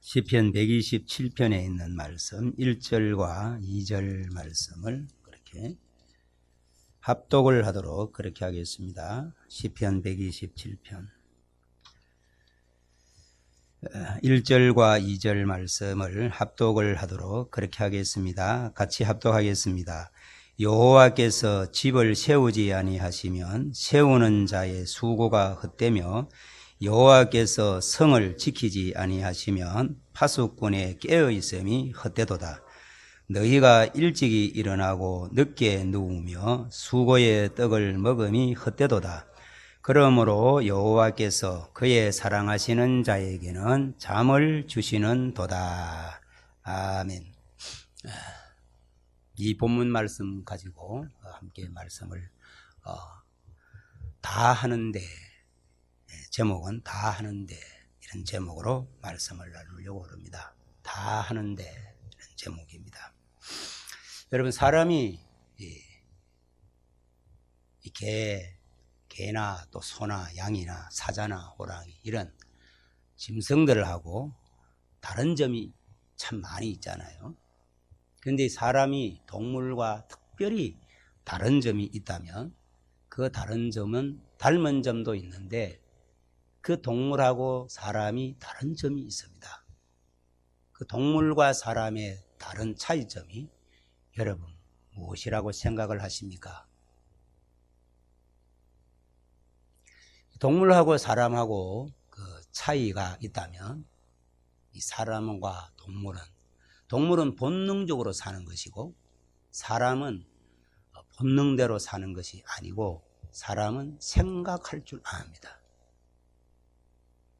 시편 127편에 있는 말씀 1절과 2절 말씀을 그렇게 합독을 하도록 그렇게 하겠습니다. 시편 127편 1절과 2절 말씀을 합독을 하도록 그렇게 하겠습니다. 같이 합독하겠습니다. 여호와께서 집을 세우지 아니하시면 세우는 자의 수고가 헛되며 여호와께서 성을 지키지 아니하시면 파수꾼의 깨어있음이 헛되도다. 너희가 일찍이 일어나고 늦게 누우며 수고의 떡을 먹음이 헛되도다. 그러므로 여호와께서 그의 사랑하시는 자에게는 잠을 주시는도다. 아멘. 이 본문 말씀 가지고 함께 말씀을 다 하는데, 제목은 다 하는데, 이런 제목으로 말씀을 나누려고 합니다. 다 하는데, 이런 제목입니다. 여러분, 사람이 개나 또 소나 양이나 사자나 호랑이 이런 짐승들하고 다른 점이 참 많이 있잖아요. 그런데 사람이 동물과 특별히 다른 점이 있다면 그 다른 점은 닮은 점도 있는데 그 동물하고 사람이 다른 점이 있습니다. 그 동물과 사람의 다른 차이점이 여러분 무엇이라고 생각을 하십니까? 동물하고 사람하고 그 차이가 있다면 이 사람과 동물은 본능적으로 사는 것이고 사람은 본능대로 사는 것이 아니고 사람은 생각할 줄 압니다.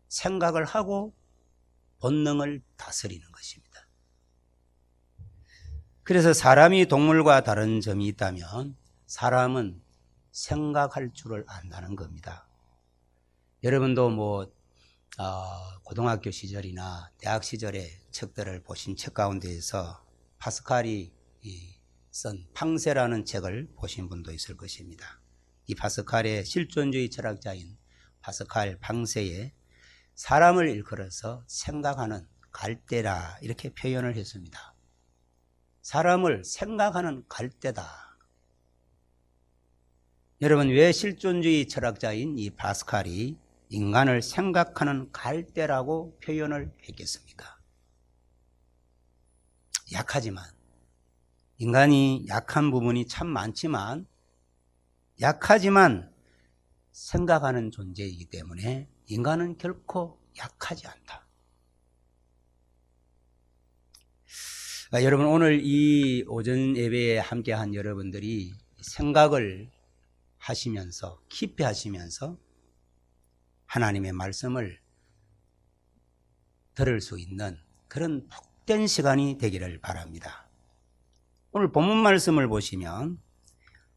생각을 하고 본능을 다스리는 것입니다. 그래서 사람이 동물과 다른 점이 있다면 사람은 생각할 줄을 안다는 겁니다. 여러분도 고등학교 시절이나 대학 시절의 책들을 보신 책 가운데에서 파스칼이 쓴 팡세라는 책을 보신 분도 있을 것입니다. 이 파스칼의 실존주의 철학자인 파스칼 팡세의 사람을 일컬어서 생각하는 갈대라 이렇게 표현을 했습니다. 사람을 생각하는 갈대다. 여러분, 왜 실존주의 철학자인 이 파스칼이 인간을 생각하는 갈대라고 표현을 했겠습니까? 약하지만, 인간이 약한 부분이 참 많지만 약하지만 생각하는 존재이기 때문에 인간은 결코 약하지 않다. 여러분, 오늘 이 오전 예배에 함께한 여러분들이 생각을 하시면서 깊이 하시면서 하나님의 말씀을 들을 수 있는 그런 복된 시간이 되기를 바랍니다. 오늘 본문 말씀을 보시면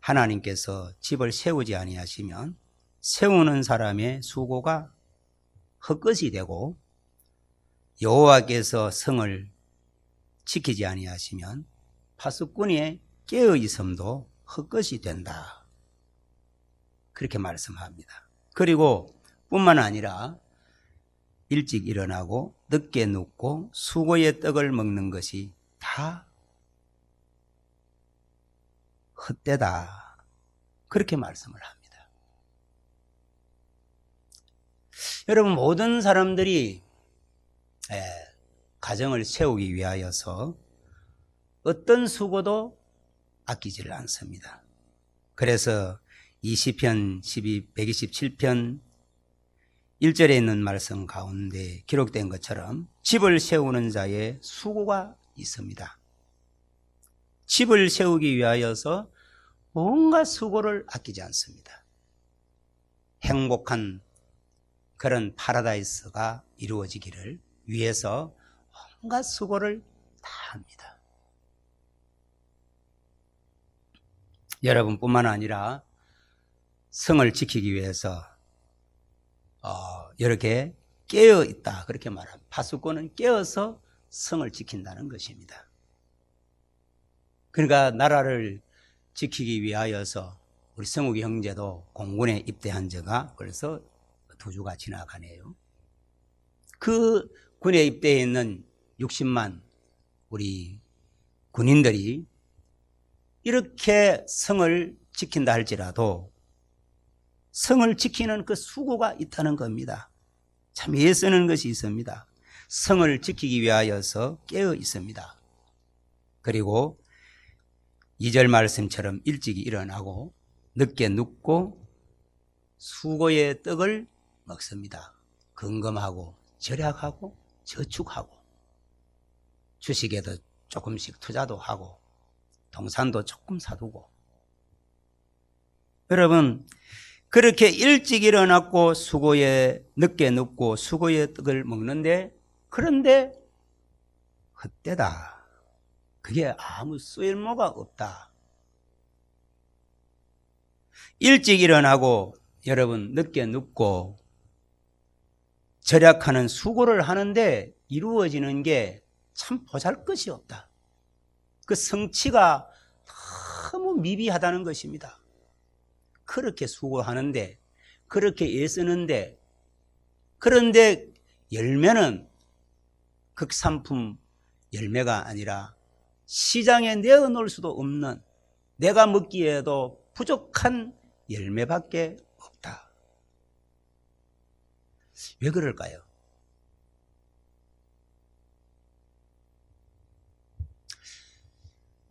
하나님께서 집을 세우지 아니하시면 세우는 사람의 수고가 헛것이 되고 여호와께서 성을 지키지 아니하시면 파수꾼의 깨어 있음도 헛것이 된다. 그렇게 말씀합니다. 그리고 뿐만 아니라 일찍 일어나고 늦게 눕고 수고의 떡을 먹는 것이 다 헛되다. 그렇게 말씀을 합니다. 여러분, 모든 사람들이 가정을 세우기 위하여서 어떤 수고도 아끼지를 않습니다. 그래서 이 시편 127편 1절에 있는 말씀 가운데 기록된 것처럼 집을 세우는 자의 수고가 있습니다. 집을 세우기 위하여서 온갖 수고를 아끼지 않습니다. 행복한 그런 파라다이스가 이루어지기를 위해서 온갖 수고를 다 합니다. 여러분뿐만 아니라 성을 지키기 위해서 이렇게 깨어 있다 그렇게 말합니다. 파수꾼은 깨어서 성을 지킨다는 것입니다. 그러니까 나라를 지키기 위하여서 우리 성욱이 형제도 공군에 입대한 지가 벌써 2주가 지나가네요. 그 군에 입대해 있는 60만 우리 군인들이 이렇게 성을 지킨다 할지라도 성을 지키는 그 수고가 있다는 겁니다. 참 애쓰는 것이 있습니다. 성을 지키기 위하여서 깨어 있습니다. 그리고 2절 말씀처럼 일찍이 일어나고 늦게 눕고 수고의 떡을 먹습니다. 근검하고 절약하고 저축하고 주식에도 조금씩 투자도 하고 동산도 조금 사두고. 여러분, 그렇게 일찍 일어났고 수고에 늦게 눕고 수고의 떡을 먹는데, 그런데 헛되다. 그게 아무 쓸모가 없다. 일찍 일어나고 여러분 늦게 눕고 절약하는 수고를 하는데 이루어지는 게 참 보잘것이 없다. 그 성취가 너무 미비하다는 것입니다. 그렇게 수고하는데, 그렇게 애쓰는데, 그런데 열매는 극산품 열매가 아니라 시장에 내어놓을 수도 없는, 내가 먹기에도 부족한 열매밖에 없다. 왜 그럴까요?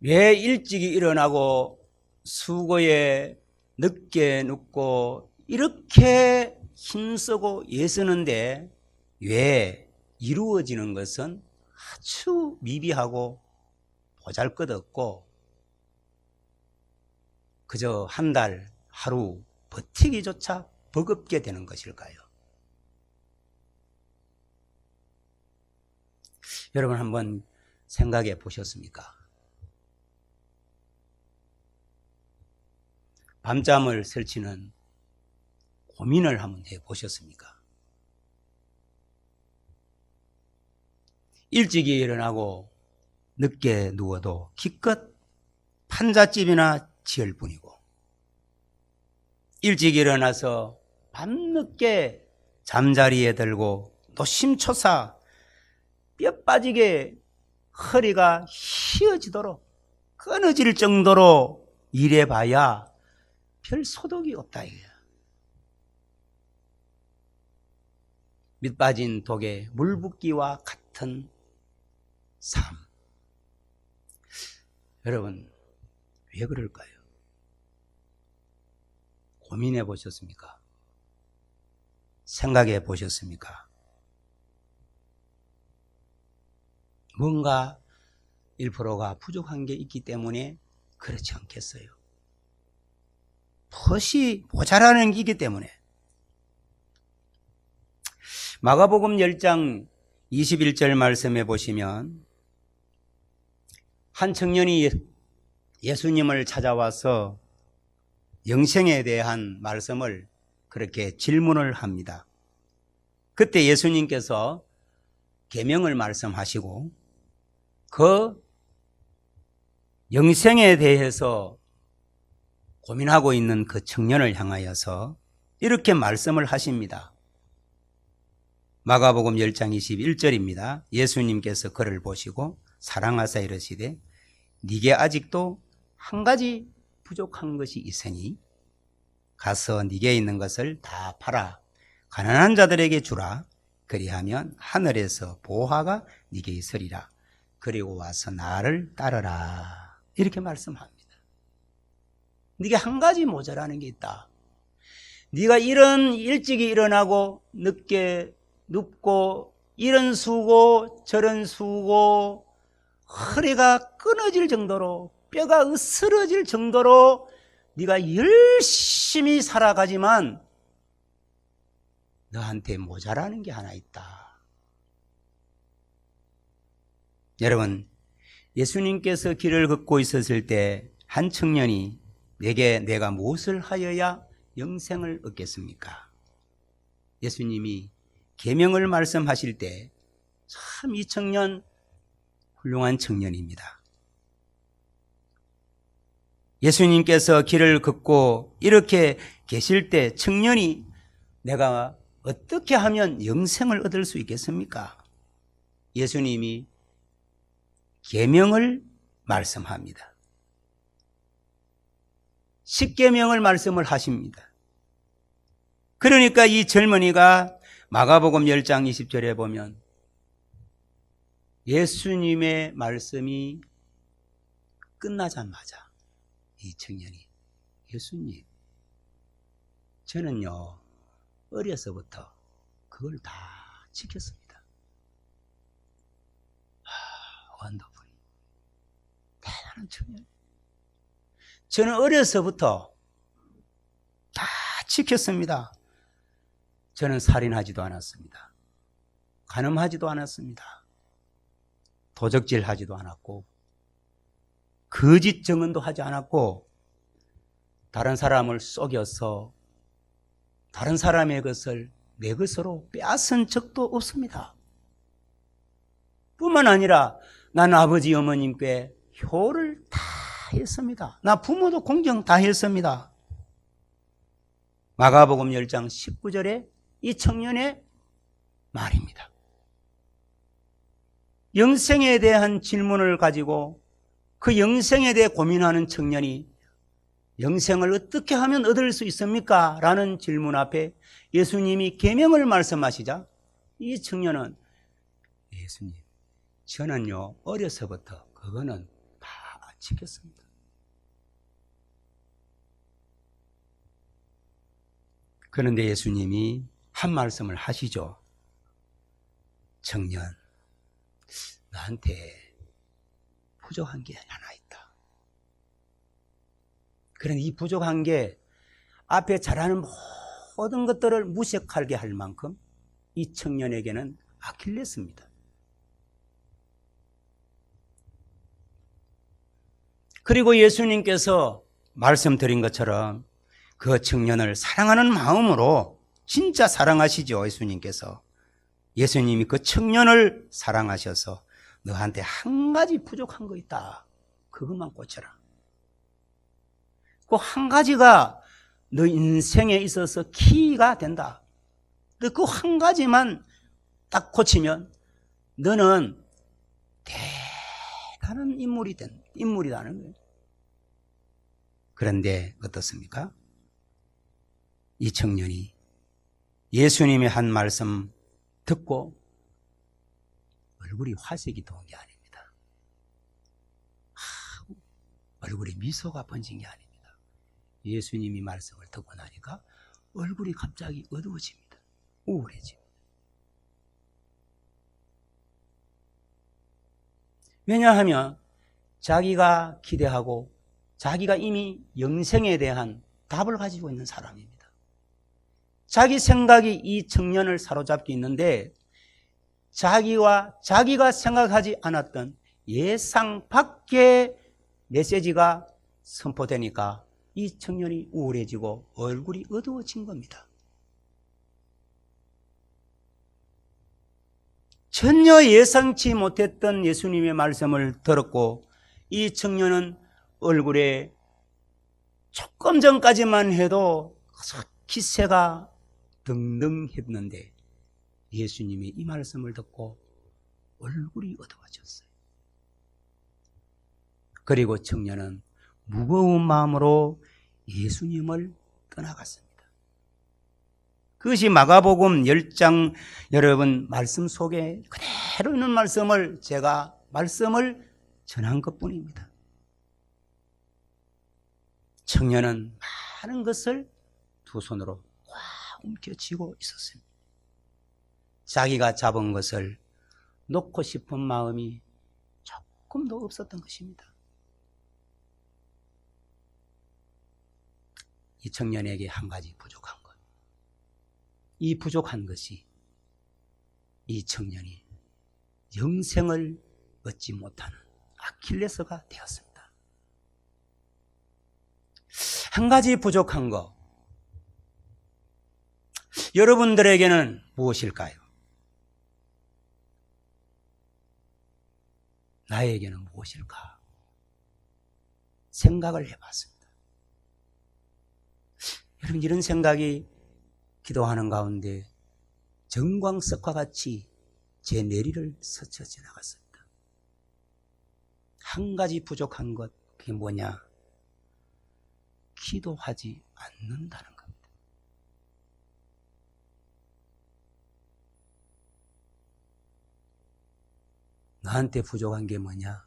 왜 일찍이 일어나고 수고에 늦게 눕고 이렇게 힘쓰고 애쓰는데 왜 이루어지는 것은 아주 미비하고 보잘것없고 그저 한 달, 하루 버티기조차 버겁게 되는 것일까요? 여러분 한번 생각해 보셨습니까? 밤잠을 설치는 고민을 한번 해 보셨습니까? 일찍이 일어나고 늦게 누워도 기껏 판잣집이나 지을 뿐이고, 일찍 일어나서 밤늦게 잠자리에 들고 노심초사 뼈 빠지게 허리가 휘어지도록 끊어질 정도로 일해봐야 별 소득이 없다 이거야. 밑 빠진 독에 물 붓기와 같은 삶. 여러분 왜 그럴까요? 고민해 보셨습니까? 생각해 보셨습니까? 뭔가 1%가 부족한 게 있기 때문에 그렇지 않겠어요? 무엇이 모자라는 게 있기 때문에. 마가복음 10장 21절 말씀해 보시면 한 청년이 예수님을 찾아와서 영생에 대한 말씀을 그렇게 질문을 합니다. 그때 예수님께서 계명을 말씀하시고 그 영생에 대해서 고민하고 있는 그 청년을 향하여서 이렇게 말씀을 하십니다. 마가복음 10장 21절입니다. 예수님께서 그를 보시고 사랑하사 이르시되 네게 아직도 한 가지 부족한 것이 있으니 가서 네게 있는 것을 다 팔아 가난한 자들에게 주라. 그리하면 하늘에서 보화가 네게 있으리라. 그리고 와서 나를 따르라. 이렇게 말씀합니다. 네게 한 가지 모자라는 게 있다. 네가 이런 일찍이 일어나고 늦게 눕고 이런 수고 저런 수고 허리가 끊어질 정도로 뼈가 으스러질 정도로 네가 열심히 살아가지만 너한테 모자라는 게 하나 있다. 여러분, 예수님께서 길을 걷고 있었을 때 한 청년이 내게 내가 무엇을 하여야 영생을 얻겠습니까? 예수님이 계명을 말씀하실 때 참 이 청년 훌륭한 청년입니다. 예수님께서 길을 걷고 이렇게 계실 때 청년이 내가 어떻게 하면 영생을 얻을 수 있겠습니까? 예수님이 계명을 말씀합니다. 십계명을 말씀을 하십니다. 그러니까 이 젊은이가 마가복음 10장 20절에 보면 예수님의 말씀이 끝나자마자 이 청년이 예수님, 저는요 어려서부터 그걸 다 지켰습니다. 원더풀, 대단한 청년. 저는 어려서부터 다 지켰습니다. 저는 살인하지도 않았습니다. 간음하지도 않았습니다. 도적질하지도 않았고 거짓 증언도 하지 않았고 다른 사람을 속여서 다른 사람의 것을 내 것으로 빼앗은 적도 없습니다. 뿐만 아니라 난 아버지 어머님께 효를 다 했습니다. 나 부모도 공경 다 했습니다. 마가복음 10장 19절에 이 청년의 말입니다. 영생에 대한 질문을 가지고 그 영생에 대해 고민하는 청년이 영생을 어떻게 하면 얻을 수 있습니까? 라는 질문 앞에 예수님이 계명을 말씀하시자 이 청년은 예수님, 저는요 어려서부터 그거는 다 지켰습니다. 그런데 예수님이 한 말씀을 하시죠. 청년, 나한테 부족한 게 하나 있다. 그런데 이 부족한 게 앞에 잘하는 모든 것들을 무색하게 할 만큼 이 청년에게는 아킬레스입니다. 그리고 예수님께서 말씀드린 것처럼 그 청년을 사랑하는 마음으로 진짜 사랑하시죠. 예수님이 그 청년을 사랑하셔서 너한테 한 가지 부족한 거 있다. 그것만 고쳐라. 그 한 가지가 너 인생에 있어서 키가 된다. 그 한 가지만 딱 고치면 너는 대단한 인물이라는 거예요. 그런데 어떻습니까? 이 청년이 예수님의 한 말씀 듣고 얼굴이 화색이 도는 게 아닙니다. 얼굴에 미소가 번진 게 아닙니다. 예수님이 말씀을 듣고 나니까 얼굴이 갑자기 어두워집니다. 우울해집니다. 왜냐하면 자기가 기대하고 자기가 이미 영생에 대한 답을 가지고 있는 사람입니다. 자기 생각이 이 청년을 사로잡고 있는데 자기가 생각하지 않았던 예상 밖의 메시지가 선포되니까 이 청년이 우울해지고 얼굴이 어두워진 겁니다. 전혀 예상치 못했던 예수님의 말씀을 들었고 이 청년은 얼굴에 조금 전까지만 해도 기세가 등등했는데 예수님이 이 말씀을 듣고 얼굴이 어두워졌어요. 그리고 청년은 무거운 마음으로 예수님을 떠나갔습니다. 그것이 마가복음 10장 여러분 말씀 속에 그대로 있는 말씀을 제가 말씀을 전한 것뿐입니다. 청년은 많은 것을 두 손으로 꽉 움켜쥐고 있었습니다. 자기가 잡은 것을 놓고 싶은 마음이 조금도 없었던 것입니다. 이 청년에게 한 가지 부족한 것. 이 부족한 것이 이 청년이 영생을 얻지 못하는 아킬레스가 되었습니다. 한 가지 부족한 것. 여러분들에게는 무엇일까요? 나에게는 무엇일까? 생각을 해봤습니다. 여러분, 이런 생각이 기도하는 가운데 정광석과 같이 제 내리를 스쳐 지나갔습니다. 한 가지 부족한 것, 그게 뭐냐? 기도하지 않는다는 겁니다. 나한테 부족한 게 뭐냐?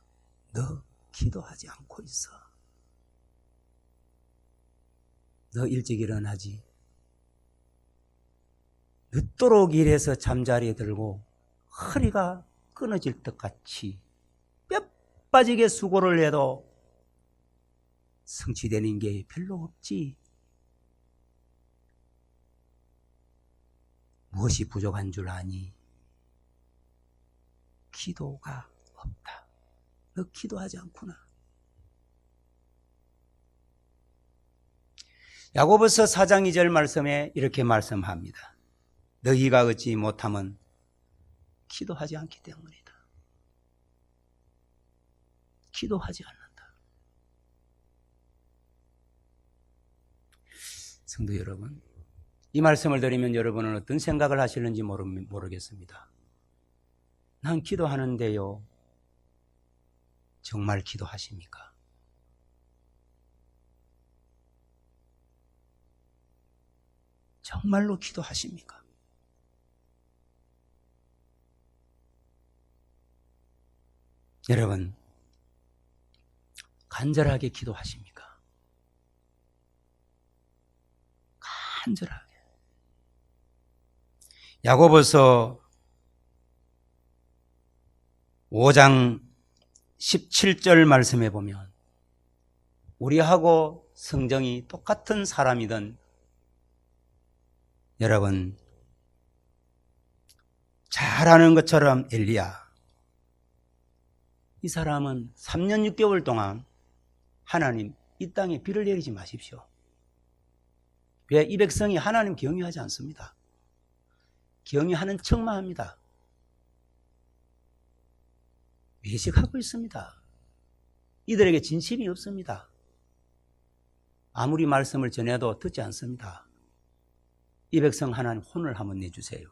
너 기도하지 않고 있어. 너 일찍 일어나지. 늦도록 일해서 잠자리에 들고 허리가 끊어질 것 같이 뼈 빠지게 수고를 해도 성취되는 게 별로 없지. 무엇이 부족한 줄 아니? 기도가 없다. 너 기도하지 않구나. 야고보서 4장 2절 말씀에 이렇게 말씀합니다. 너희가 얻지 못함은 기도하지 않기 때문이다. 기도하지 않는다. 성도 여러분, 이 말씀을 드리면 여러분은 어떤 생각을 하시는지 모르겠습니다. 난 기도하는데요. 정말 기도하십니까? 정말로 기도하십니까? 여러분, 간절하게 기도하십니까? 간절하게. 야고보서 5장 17절 말씀해 보면 우리하고 성정이 똑같은 사람이든 여러분 잘 아는 것처럼 엘리야, 이 사람은 3년 6개월 동안 하나님 이 땅에 비를 내리지 마십시오. 왜? 이 백성이 하나님 경외하지 않습니다. 경외하는 척만 합니다. 외식하고 있습니다. 이들에게 진심이 없습니다. 아무리 말씀을 전해도 듣지 않습니다. 이 백성 하나님 혼을 한번 내주세요.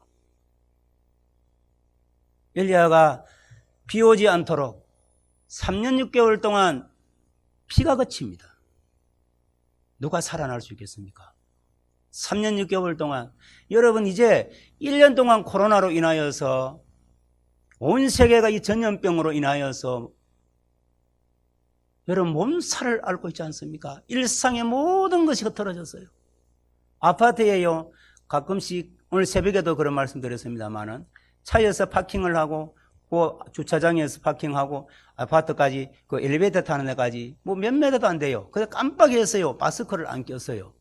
엘리야가 비 오지 않도록 3년 6개월 동안 비가 그칩니다. 누가 살아날 수 있겠습니까? 3년 6개월 동안. 여러분, 이제 1년 동안 코로나로 인하여서 온 세계가 이 전염병으로 인하여서 여러분 몸살을 앓고 있지 않습니까? 일상의 모든 것이 흐트러졌어요. 아파트에요, 가끔씩 오늘 새벽에도 그런 말씀 드렸습니다만은 차에서 파킹을 하고 그 주차장에서 파킹하고 아파트까지 그 엘리베이터 타는 데까지 뭐 몇 메터도 안 돼요. 그래서 깜빡이었어요. 마스크를 안 꼈어요.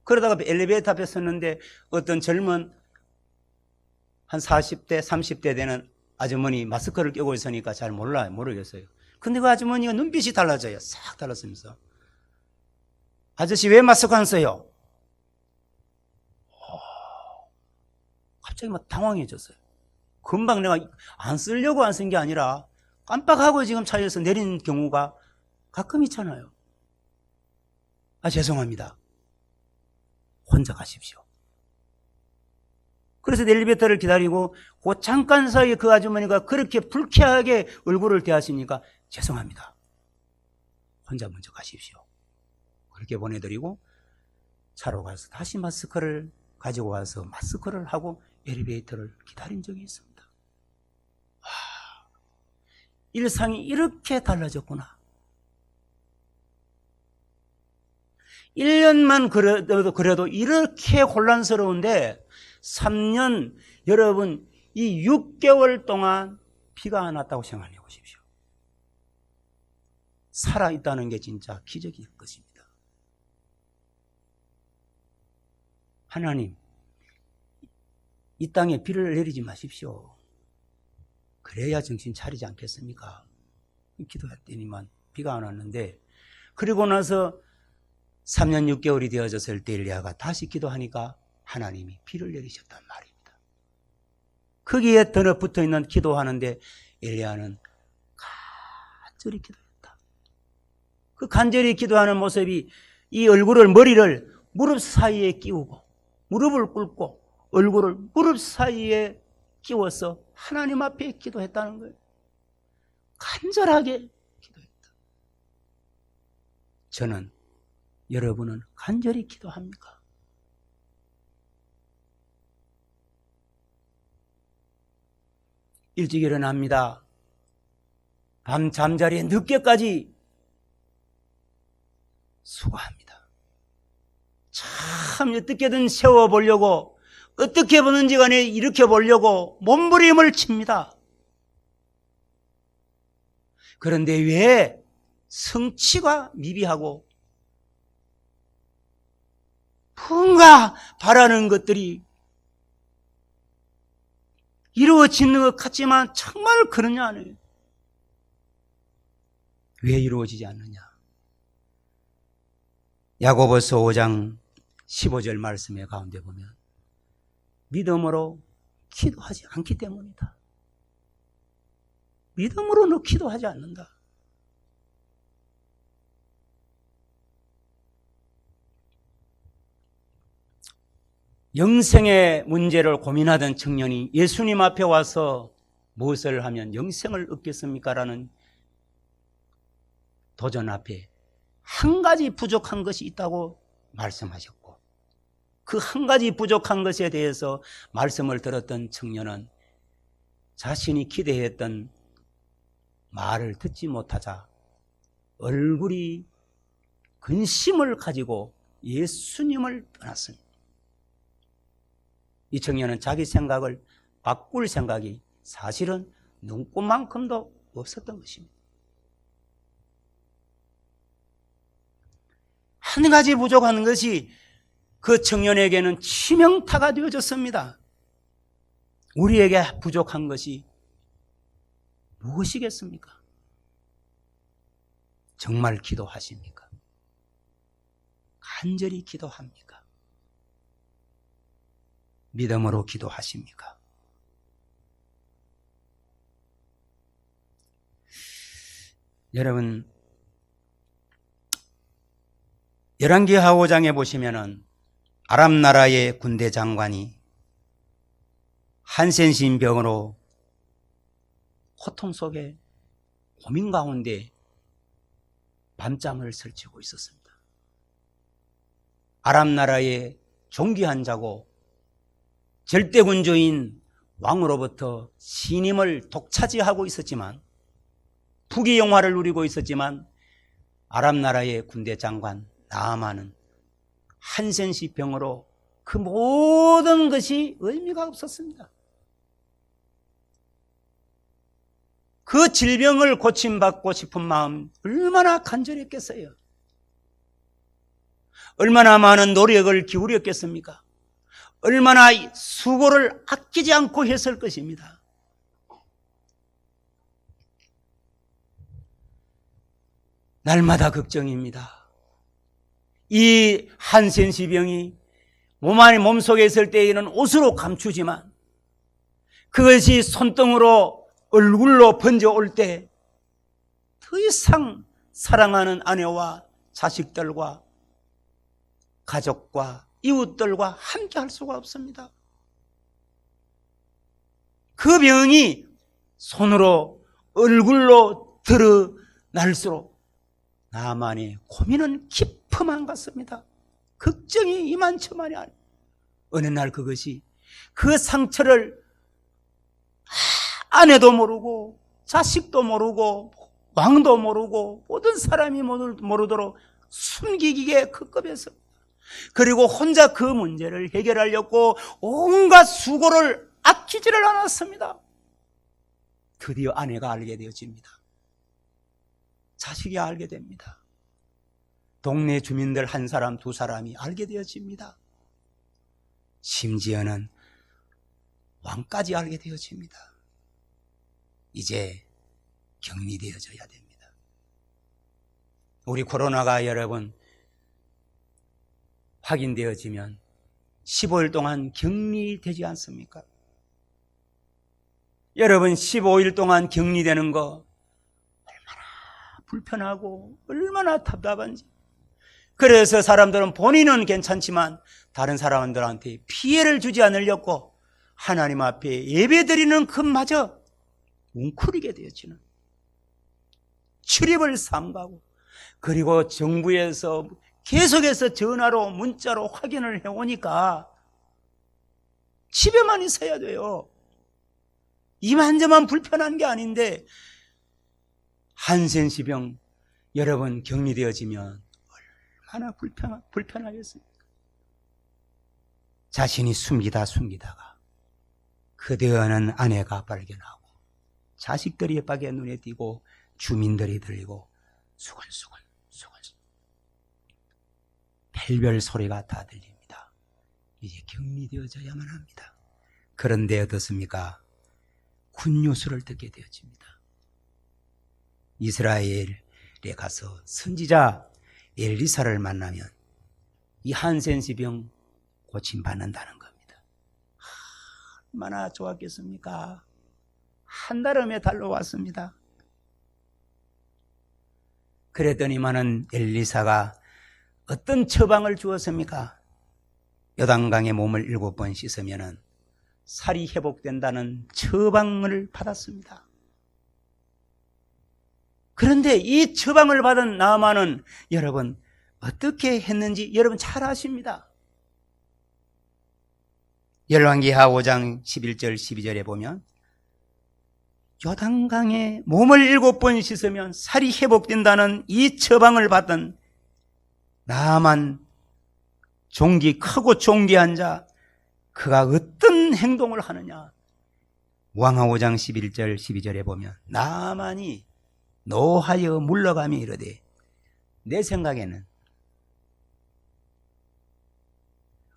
그러다가 엘리베이터 앞에 섰는데 어떤 젊은 한 40대 30대 되는 아주머니 마스크를 끼고 있으니까 잘 모르겠어요. 근데 그 아주머니가 눈빛이 달라져요. 싹 달라지면서 아저씨 왜 마스크 안 써요? 갑자기 막 당황해졌어요. 금방 내가 안 쓰려고 안 쓴 게 아니라 깜빡하고 지금 차에서 내린 경우가 가끔 있잖아요. 죄송합니다. 혼자 가십시오. 그래서 엘리베이터를 기다리고 그 잠깐 사이에 그 아주머니가 그렇게 불쾌하게 얼굴을 대하시니까 죄송합니다. 혼자 먼저 가십시오. 그렇게 보내드리고 차로 가서 다시 마스크를 가지고 와서 마스크를 하고 엘리베이터를 기다린 적이 있습니다. 일상이 이렇게 달라졌구나. 1년만 그래도 이렇게 혼란스러운데 3년, 여러분 이 6개월 동안 비가 안 왔다고 생각해 보십시오. 살아있다는 게 진짜 기적일 것입니다. 하나님, 이 땅에 비를 내리지 마십시오. 그래야 정신 차리지 않겠습니까? 기도했더니만 비가 안 왔는데, 그리고 나서 3년 6개월이 되어졌을 때 엘리야가 다시 기도하니까 하나님이 비를 내리셨단 말입니다. 거기에 더 붙어 있는 기도하는데 엘리야는 간절히 기도했다. 그 간절히 기도하는 모습이 이 머리를 무릎 사이에 끼우고 무릎을 꿇고 얼굴을 무릎 사이에 끼워서 하나님 앞에 기도했다는 거예요. 간절하게 기도했다. 저는, 여러분은 간절히 기도합니까? 일찍 일어납니다. 밤 잠자리에 늦게까지 수고합니다. 참 어떻게든 세워보려고, 어떻게 보는지 간에 일으켜보려고 몸부림을 칩니다. 그런데 왜 성취가 미비하고 뭔가 바라는 것들이 이루어지는 것 같지만 정말 그러냐 안 해요. 왜 이루어지지 않느냐? 야고보서 5장 15절 말씀의 가운데 보면 믿음으로 기도하지 않기 때문이다. 믿음으로는 기도하지 않는다. 영생의 문제를 고민하던 청년이 예수님 앞에 와서 무엇을 하면 영생을 얻겠습니까? 라는 도전 앞에 한 가지 부족한 것이 있다고 말씀하셨고, 그 한 가지 부족한 것에 대해서 말씀을 들었던 청년은 자신이 기대했던 말을 듣지 못하자 얼굴이 근심을 가지고 예수님을 떠났습니다. 이 청년은 자기 생각을 바꿀 생각이 사실은 눈꽃만큼도 없었던 것입니다. 한 가지 부족한 것이 그 청년에게는 치명타가 되어졌습니다. 우리에게 부족한 것이 무엇이겠습니까? 정말 기도하십니까? 간절히 기도합니까? 믿음으로 기도하십니까? 여러분, 열왕기하 5장에 보시면은 아람 나라의 군대 장관이 한센신 병으로 고통 속에 고민 가운데 밤잠을 설치고 있었습니다. 아람 나라의 존귀한 자고 절대군주인 왕으로부터 신임을 독차지하고 있었지만, 부귀영화를 누리고 있었지만, 아람 나라의 군대 장관 나아만은 한센시 병으로 그 모든 것이 의미가 없었습니다. 그 질병을 고침받고 싶은 마음 얼마나 간절했겠어요? 얼마나 많은 노력을 기울였겠습니까? 얼마나 수고를 아끼지 않고 했을 것입니다. 날마다 걱정입니다. 이 한센시병이 몸속에 있을 때에는 옷으로 감추지만 그것이 손등으로 얼굴로 번져올 때 더 이상 사랑하는 아내와 자식들과 가족과 이웃들과 함께 할 수가 없습니다. 그 병이 손으로 얼굴로 드러날수록 나만의 고민은 깊어만 갔습니다. 걱정이 이만저만이 아니에요. 어느 날 그것이 그 상처를 아내도 모르고 자식도 모르고 왕도 모르고 모든 사람이 모르도록 숨기기에 급급했습니다. 그리고 혼자 그 문제를 해결하려고 온갖 수고를 아끼지를 않았습니다. 드디어 아내가 알게 되어집니다. 자식이 알게 됩니다. 동네 주민들 한 사람 두 사람이 알게 되어집니다. 심지어는 왕까지 알게 되어집니다. 이제 격리되어져야 됩니다. 우리 코로나가 여러분 확인되어지면 15일 동안 격리되지 않습니까? 여러분 15일 동안 격리되는 거 얼마나 불편하고 얼마나 답답한지. 그래서 사람들은 본인은 괜찮지만 다른 사람들한테 피해를 주지 않으려고 하나님 앞에 예배드리는 것마저 웅크리게 되어지는, 출입을 삼가고, 그리고 정부에서 계속해서 전화로 문자로 확인을 해오니까 집에만 있어야 돼요. 이만저만 불편한 게 아닌데, 한센시병 여러분 격리되어지면 얼마나 불편하겠습니까? 자신이 숨기다가 그대어는 아내가 발견하고 자식들이 밖에 눈에 띄고 주민들이 들리고 수근수근 별별 소리가 다 들립니다. 이제 격리되어져야만 합니다. 그런데 어떻습니까? 굿뉴스를 듣게 되어집니다. 이스라엘에 가서 선지자 엘리사를 만나면 이 한센시병 고침받는다는 겁니다. 얼마나 좋았겠습니까? 한 달음에 달려왔습니다. 그랬더니만은 엘리사가 어떤 처방을 주었습니까? 요단강에 몸을 7번 씻으면은 살이 회복된다는 처방을 받았습니다. 그런데 이 처방을 받은 나아만은 여러분 어떻게 했는지 여러분 잘 아십니다. 열왕기하 5장 11절 12절에 보면 요단강에 몸을 7번 씻으면 살이 회복된다는 이 처방을 받던 나아만, 크고 존귀한 자, 그가 어떤 행동을 하느냐? 왕하 5장 11절 12절에 보면 나아만이 노하여 물러가며 이르되, 내 생각에는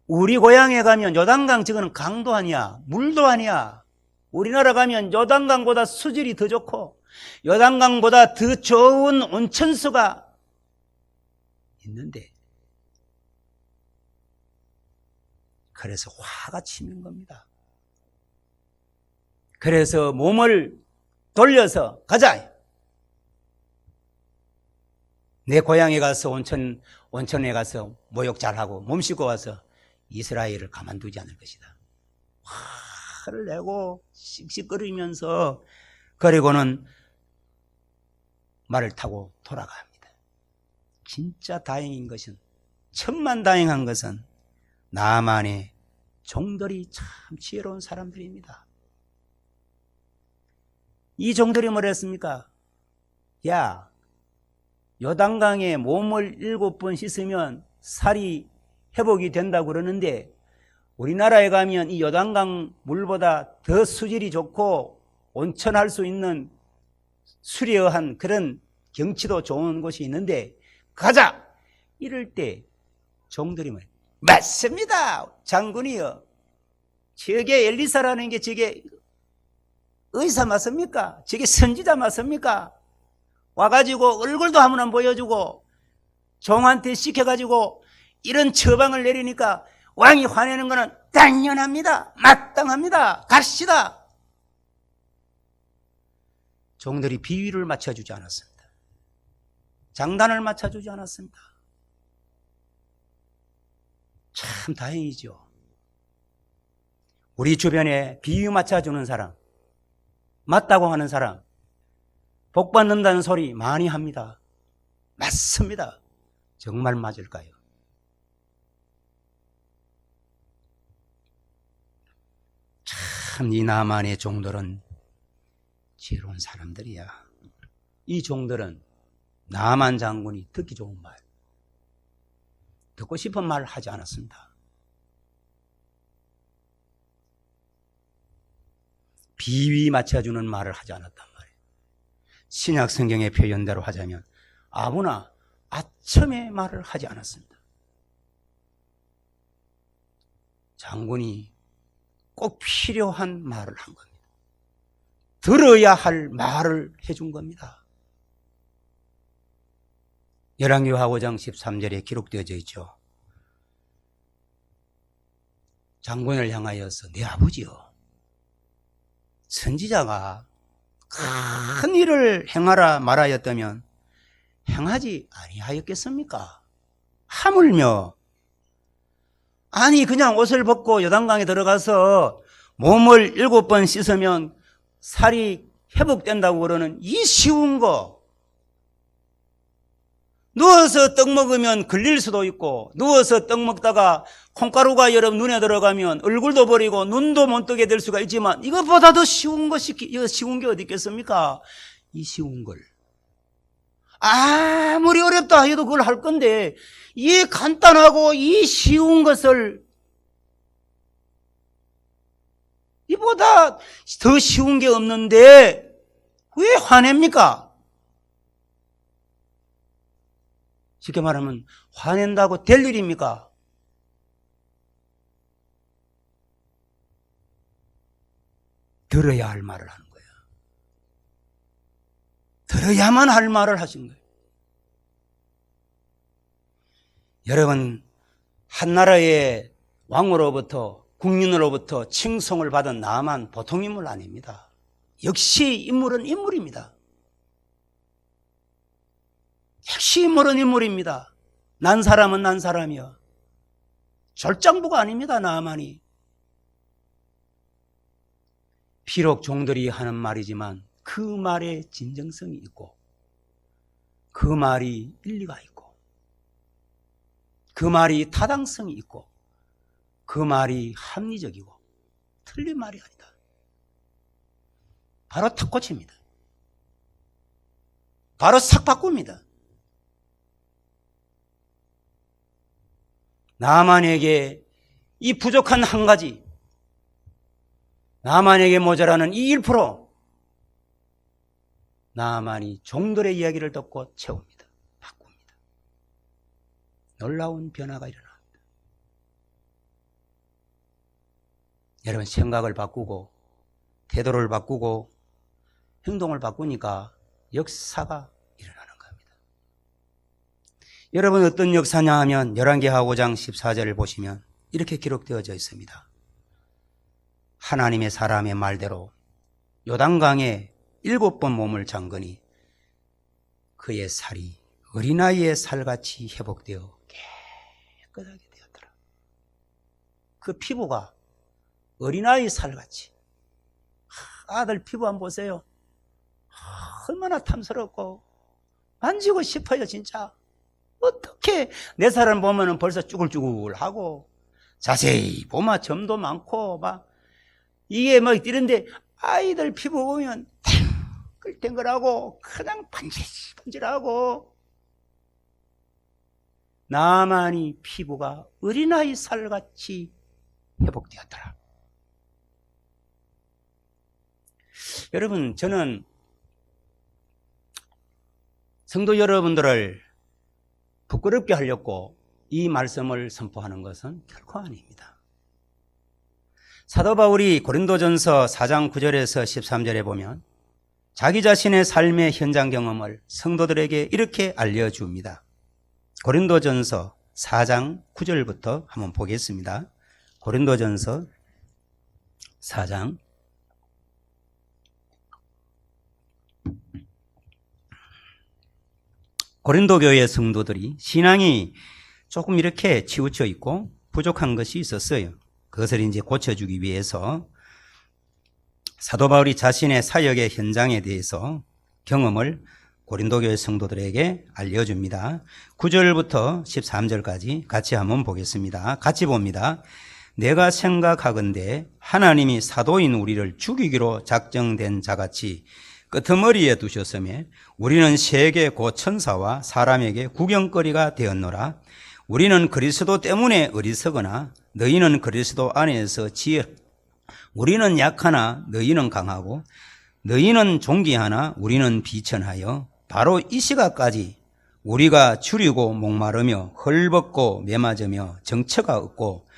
우리 고향에 가면 요단강, 저거는 강도 아니야, 물도 아니야. 우리나라 가면 요단강보다 수질이 더 좋고 요단강보다 더 좋은 온천수가 있는데, 그래서 화가 치민 겁니다. 그래서 몸을 돌려서 가자, 내 고향에 가서 온천에 가서 목욕 잘하고 몸 씻고 와서 이스라엘을 가만두지 않을 것이다. 화를 내고 씩씩거리면서, 그리고는 말을 타고 돌아갑니다. 진짜 다행인 것은, 천만다행한 것은 나아만의 종들이 참 지혜로운 사람들입니다. 이 종들이 뭐라 했습니까? 야, 요단강에 몸을 7번 씻으면 살이 회복이 된다고 그러는데, 우리나라에 가면 이 요단강 물보다 더 수질이 좋고 온천할 수 있는 수려한 그런 경치도 좋은 곳이 있는데 가자! 이럴 때 종들이 뭐예요? 맞습니다, 장군이요. 저게 엘리사라는 게 저게 의사 맞습니까? 저게 선지자 맞습니까? 와가지고 얼굴도 한번 보여주고 종한테 시켜가지고 이런 처방을 내리니까 왕이 화내는 것은 당연합니다. 마땅합니다. 갑시다. 종들이 비위를 맞춰주지 않았습니다. 장단을 맞춰주지 않았습니다. 참 다행이죠. 우리 주변에 비위 맞춰주는 사람, 맞다고 하는 사람, 복 받는다는 소리 많이 합니다. 맞습니다. 정말 맞을까요? 참 이 나만의 종들은 지혜로운 사람들이야. 이 종들은 나만 장군이 듣기 좋은 말, 듣고 싶은 말을 하지 않았습니다. 비위 맞춰주는 말을 하지 않았단 말이에요. 신약 성경의 표현대로 하자면 아무나 아첨의 말을 하지 않았습니다. 장군이 꼭 필요한 말을 한 겁니다. 들어야 할 말을 해준 겁니다. 열왕기하 5장 13절에 기록되어져 있죠. 장군을 향하여서 내 아버지여, 선지자가 큰 일을 행하라 말하였다면 행하지 아니하였겠습니까? 하물며 아니 그냥 옷을 벗고 요단강에 들어가서 몸을 7번 씻으면 살이 회복된다고 그러는 이 쉬운 거, 누워서 떡 먹으면 걸릴 수도 있고, 누워서 떡 먹다가 콩가루가 여러분 눈에 들어가면 얼굴도 버리고 눈도 못 뜨게 될 수가 있지만, 이것보다 더 쉬운 쉬운 게 어디 있겠습니까? 이 쉬운 걸. 아무리 어렵다 해도 그걸 할 건데, 이 간단하고 이 쉬운 것을 이보다 더 쉬운 게 없는데 왜 화냅니까? 쉽게 말하면 화낸다고 될 일입니까? 들어야 할 말을 하는 거예요. 들어야만 할 말을 하신 거예요. 여러분, 한 나라의 왕으로부터, 국민으로부터 칭송을 받은 나만 보통 인물 아닙니다. 역시 인물은 인물입니다. 역시 인물은 인물입니다. 난 사람은 난 사람이요. 졸장부가 아닙니다, 나만이. 비록 종들이 하는 말이지만 그 말에 진정성이 있고, 그 말이 일리가 있고, 그 말이 타당성이 있고, 그 말이 합리적이고 틀린 말이 아니다. 바로 탁 고칩니다. 바로 싹 바꿉니다. 나만에게 이 부족한 한 가지, 나만에게 모자라는 이 1%, 나만이 종들의 이야기를 듣고 채웁니다. 바꿉니다. 놀라운 변화가 일어납니다. 여러분, 생각을 바꾸고 태도를 바꾸고 행동을 바꾸니까 역사가 일어나는 겁니다. 여러분, 어떤 역사냐 하면 열왕기하 5장 14절을 보시면 이렇게 기록되어져 있습니다. 하나님의 사람의 말대로 요단강에 7번 몸을 잠그니 그의 살이 어린아이의 살같이 회복되어 깨끗하게 되었더라. 그 피부가 어린아이 살같이. 아들 피부 한번 보세요. 얼마나 탐스럽고 만지고 싶어요, 진짜. 어떻게 내 사람 보면은 벌써 쭈글쭈글하고 자세히 보면 점도 많고 막 이게 막 이런데 아이들 피부 보면 탱글탱글하고 그냥 반질반질하고, 나만이 피부가 어린아이 살같이 회복되었더라. 여러분, 저는 성도 여러분들을 부끄럽게 하려고 이 말씀을 선포하는 것은 결코 아닙니다. 사도 바울이 고린도전서 4장 9절에서 13절에 보면 자기 자신의 삶의 현장 경험을 성도들에게 이렇게 알려줍니다. 고린도전서 4장 9절부터 한번 보겠습니다. 고린도전서 4장 고린도 교회 성도들이 신앙이 조금 이렇게 치우쳐 있고 부족한 것이 있었어요. 그것을 이제 고쳐주기 위해서 사도 바울이 자신의 사역의 현장에 대해서 경험을 고린도 교회 성도들에게 알려줍니다. 9절부터 13절까지 같이 한번 보겠습니다. 같이 봅니다. 내가 생각하건대 하나님이 사도인 우리를 죽이기로 작정된 자같이 끄트머리에 두셨으며 우리는 세계 곧 천사와 사람에게 구경거리가 되었노라. 우리는 그리스도 때문에 어리석으나 너희는 그리스도 안에서 우리는 약하나 너희는 강하고 너희는 존귀하나 우리는 비천하여 바로 이 시각까지 우리가 줄이고 목마르며 헐벗고 메맞으며 정처가 없고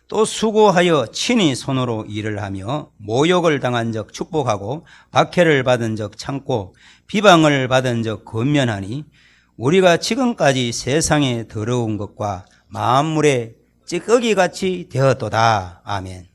또 수고하여 친히 손으로 일을 하며 모욕을 당한 적 축복하고 박해를 받은 적 참고 비방을 받은 적 권면하니 우리가 지금까지 세상에 더러운 것과 만물의 찌꺼기같이 되었도다. 아멘.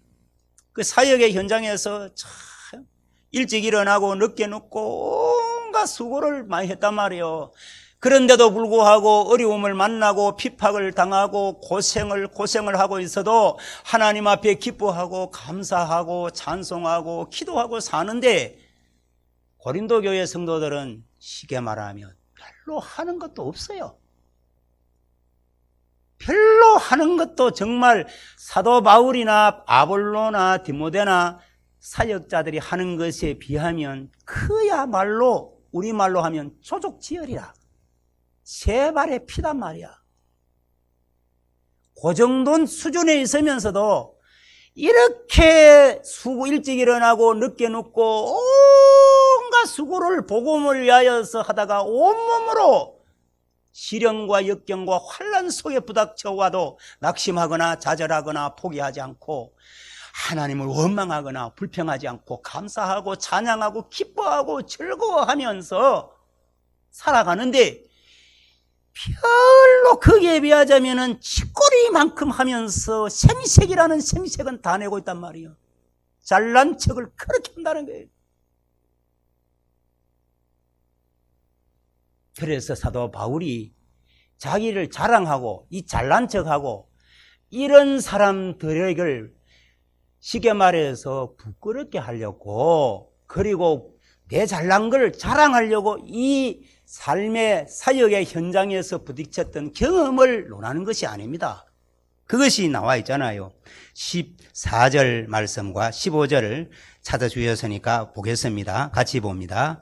그 사역의 현장에서 참 일찍 일어나고 늦게 눕고 온갖 수고를 많이 했단 말이에요. 그런데도 불구하고 어려움을 만나고 핍박을 당하고 고생을 하고 있어도 하나님 앞에 기뻐하고 감사하고 찬송하고 기도하고 사는데, 고린도 교회 성도들은 쉽게 말하면 별로 하는 것도 없어요. 별로 하는 것도 정말 사도 바울이나 아볼로나 디모데나 사역자들이 하는 것에 비하면 그야말로 우리말로 하면 조족지혈이라. 세 발의 피단 말이야. 그 정도 수준에 있으면서도 이렇게 일찍 일어나고 늦게 눕고 온갖 수고를 복음을 위하여서 하다가 온몸으로 시련과 역경과 환난 속에 부닥쳐 와도 낙심하거나 좌절하거나 포기하지 않고 하나님을 원망하거나 불평하지 않고 감사하고 찬양하고 기뻐하고 즐거워하면서 살아가는데, 별로 거기에 비하자면은 치꼬리만큼 하면서 생색이라는 생색은 다 내고 있단 말이에요. 잘난 척을 그렇게 한다는 거예요. 그래서 사도 바울이 자기를 자랑하고 이 잘난 척하고 이런 사람들에게 쉽게 말해서 부끄럽게 하려고, 그리고 내 잘난 걸 자랑하려고 이 삶의 사역의 현장에서 부딪혔던 경험을 논하는 것이 아닙니다. 그것이 나와 있잖아요. 14절 말씀과 15절을 찾아주셨으니까 보겠습니다. 같이 봅니다.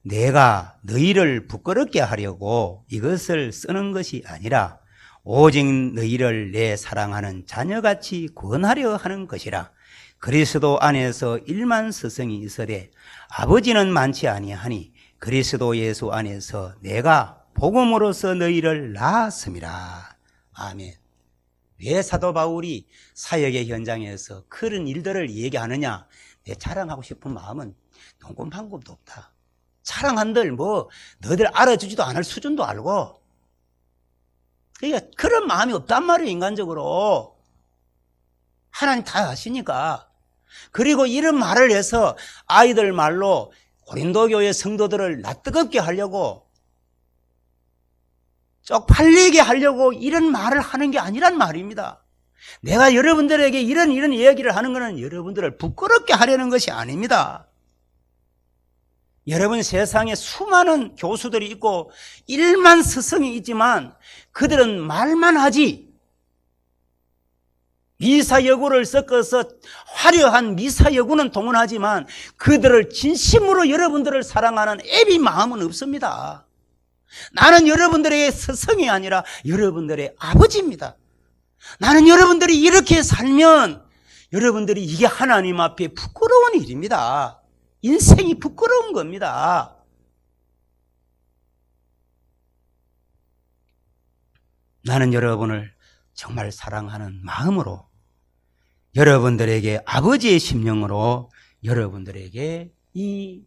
내가 너희를 부끄럽게 하려고 이것을 쓰는 것이 아니라 오직 너희를 내 사랑하는 자녀같이 구원하려 하는 것이라. 그리스도 안에서 1만 스승이 있으되 아버지는 많지 아니하니 그리스도 예수 안에서 내가 복음으로서 너희를 낳았음이라. 아멘. 왜 사도 바울이 사역의 현장에서 그런 일들을 얘기하느냐? 내 자랑하고 싶은 마음은 동금방금도 없다. 자랑한들 너희들 알아주지도 않을 수준도 알고, 그러니까 그런 마음이 없단 말이에요. 인간적으로 하나님 다 아시니까. 그리고 이런 말을 해서 아이들 말로 고린도 교회 성도들을 낯뜨겁게 하려고, 쪽팔리게 하려고 이런 말을 하는 게 아니란 말입니다. 내가 여러분들에게 이런 이야기를 하는 것은 여러분들을 부끄럽게 하려는 것이 아닙니다. 여러분, 세상에 수많은 교수들이 있고 1만 스승이 있지만 그들은 말만 하지, 미사여구를 섞어서 화려한 미사여구는 동원하지만 그들을 진심으로 여러분들을 사랑하는 애비 마음은 없습니다. 나는 여러분들의 스승이 아니라 여러분들의 아버지입니다. 나는 여러분들이 이렇게 살면 여러분들이 이게 하나님 앞에 부끄러운 일입니다. 인생이 부끄러운 겁니다. 나는 여러분을 정말 사랑하는 마음으로, 여러분들에게 아버지의 심령으로 여러분들에게 이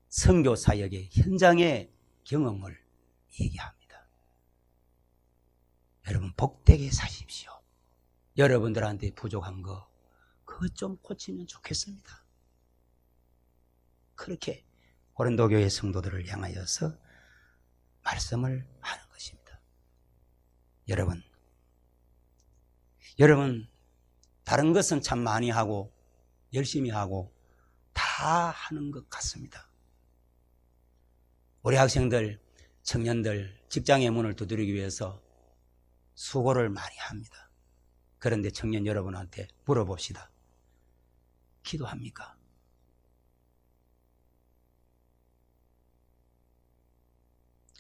선교 사역의 현장의 경험을 얘기합니다. 여러분, 복되게 사십시오. 여러분들한테 부족한 거 그것 좀 고치면 좋겠습니다. 그렇게 고린도 교회 성도들을 향하여서 말씀을 하는 것입니다. 여러분 다른 것은 참 많이 하고 열심히 하고 다 하는 것 같습니다. 우리 학생들, 청년들 직장의 문을 두드리기 위해서 수고를 많이 합니다. 그런데 청년 여러분한테 물어봅시다. 기도합니까?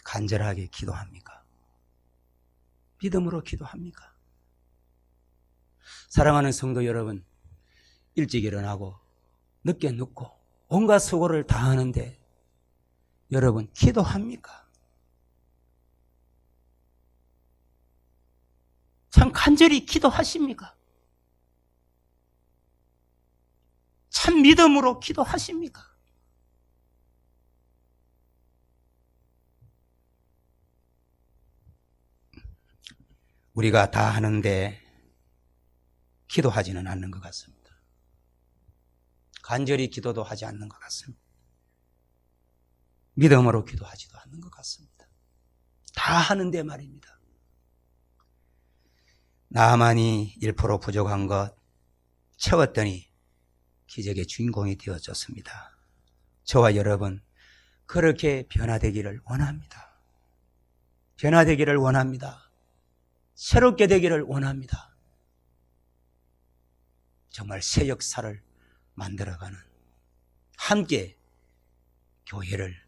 간절하게 기도합니까? 믿음으로 기도합니까? 사랑하는 성도 여러분, 일찍 일어나고 늦게 눕고 온갖 수고를 다 하는데 여러분 기도합니까? 참 간절히 기도하십니까? 참 믿음으로 기도하십니까? 우리가 다 하는데 기도하지는 않는 것 같습니다. 간절히 기도도 하지 않는 것 같습니다. 믿음으로 기도하지도 않는 것 같습니다. 다 하는데 말입니다. 나만이 1% 부족한 것 채웠더니 기적의 주인공이 되어졌습니다. 저와 여러분 그렇게 변화되기를 원합니다. 변화되기를 원합니다. 새롭게 되기를 원합니다. 정말 새 역사를 만들어가는, 함께 교회를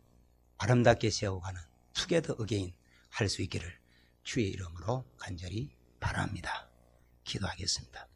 아름답게 세워가는 투게더 어게인 할 수 있기를 주의 이름으로 간절히 바랍니다. 기도하겠습니다.